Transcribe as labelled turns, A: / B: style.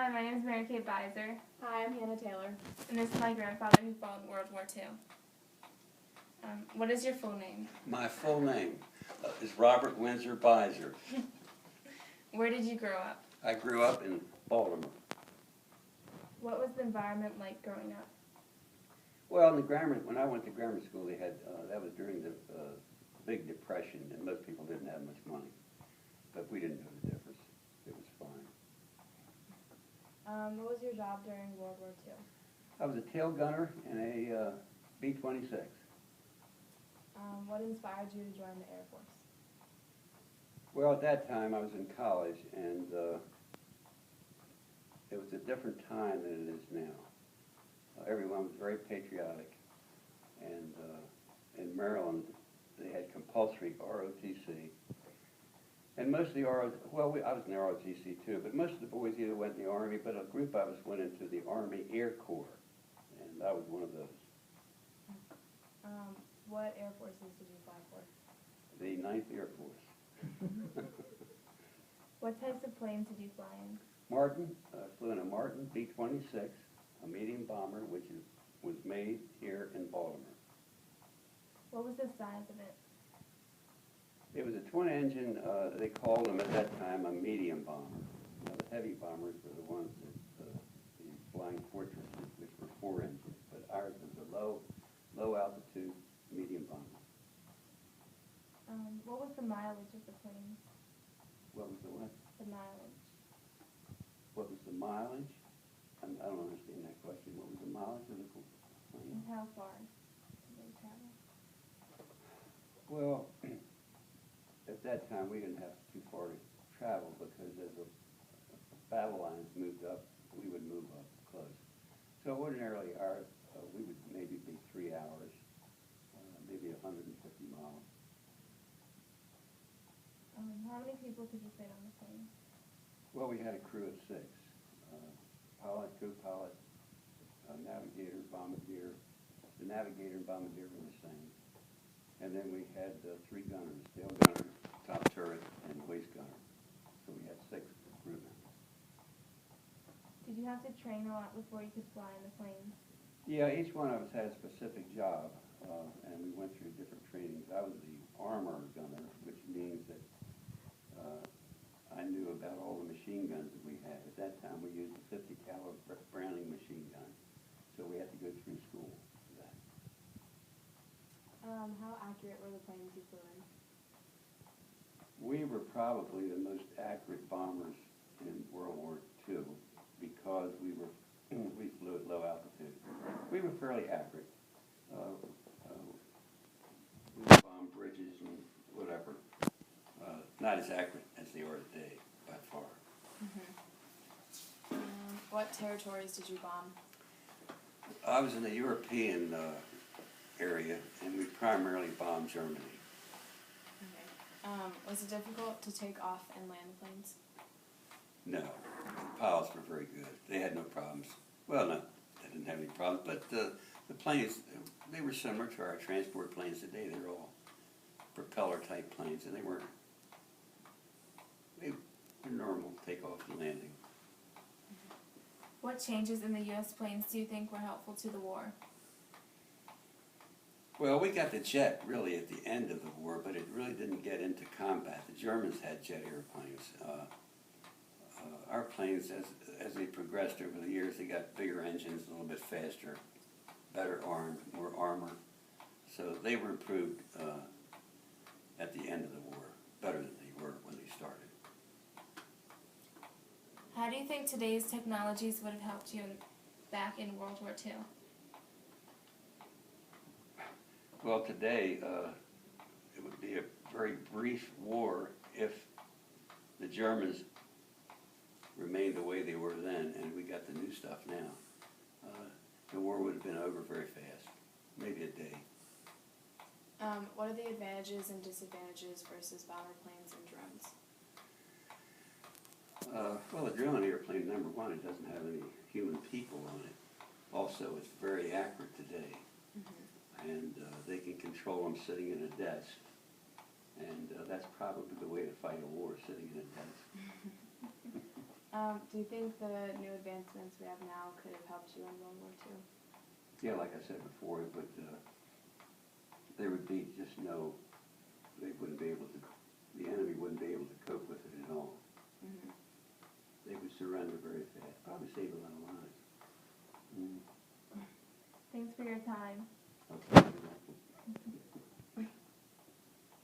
A: Hi, my name is Mary Kate Beiser,
B: Hi, I'm Hannah Taylor.
A: and this is my grandfather who fought in World War II. What is your full name?
C: My full name is Robert Windsor Beiser.
A: Where did you grow up?
C: I grew up in Baltimore.
A: What was the environment like growing up?
C: Well, when I went to grammar school, they had that was during the Big Depression, and most people didn't have much money, but we didn't know the difference. It was fine.
A: What was your job during World War II?
C: I was a tail gunner in a B-26.
A: What inspired you to join the Air Force?
C: Well, at that time, I was in college, and it was a different time than it is now. Everyone was very patriotic, and in Maryland, they had compulsory ROTC. And most of the I was in the ROTC too, but most of the boys either went in the Army, but a group of us went into the Army Air Corps, and I was one of those.
A: What Air Forces did you fly for?
C: The 9th Air Force.
A: What types of planes did you fly in?
C: Martin, flew in a Martin B-26, a medium bomber, which was made here in Baltimore.
A: What was the size of it?
C: It was a twin-engine, they called them at that time a medium bomber. Now, the heavy bombers were the ones that, the Flying Fortresses, which were 4 engines, but ours was a low-altitude medium bomber.
A: What was the mileage of the planes?
C: What was the what?
A: The mileage.
C: What was the mileage? I don't understand that question. What was the mileage of the plane?
A: And how far did they travel?
C: Well, at that time, we didn't have too far to travel because as the battle lines moved up, we would move up close. So ordinarily, we would maybe be 3 hours, maybe 150 miles.
A: How many people could you fit on the plane?
C: Well, we had a crew of 6. Pilot, co-pilot, navigator, bombardier. The navigator and bombardier were the same. And then we had 3 gunners, tail gunner, top turret, and waist gunner. So we had 6 crew members.
A: Did you have to train a lot before you could fly in the planes?
C: Yeah, each one of us had a specific job, and we went through different trainings. I was the armor gunner, which means that I knew about all the machine guns that we had. At that time, we used a 50 caliber Browning machine gun, so we had to go through school for that.
B: How accurate were the planes you flew in?
C: We were probably the most accurate bombers in World War II because we flew at low altitude. We were fairly accurate. We bombed bridges and whatever. Not as accurate as they are today, by far.
B: What territories did you bomb?
C: I was in the European area, and we primarily bombed Germany.
B: Okay. Was it difficult to take off and land the planes?
C: No, the pilots were very good. They had no problems. Well, no, they didn't have any problems, but the planes, they were similar to our transport planes today. They were all propeller-type planes, and they were normal takeoff and landing.
A: What changes in the U.S. planes do you think were helpful to the war?
C: Well, we got the jet really at the end of the war, but it really didn't get into combat. The Germans had jet airplanes. Our planes, as they progressed over the years, they got bigger engines, a little bit faster, better armed, more armor. So they were improved at the end of the war, better than they were when they started.
A: How do you think today's technologies would have helped you back in World War II?
C: Well, today, it would be a very brief war if the Germans remained the way they were then, and we got the new stuff now. The war would have been over very fast, maybe a day.
B: What are the advantages and disadvantages versus bomber planes and drones?
C: Well, a drone airplane, number one, it doesn't have any human people on it. Also, it's very accurate today. And they can control them sitting in a desk. And that's probably the way to fight a war, sitting in a desk.
B: Do you think the new advancements we have now could have helped you in World War II?
C: Yeah, like I said before, but there would be just no, they wouldn't be able to, the enemy wouldn't be able to cope with it at all.
B: Mm-hmm.
C: They would surrender very fast, probably save a lot of lives.
A: Thanks for your time.
C: Okay.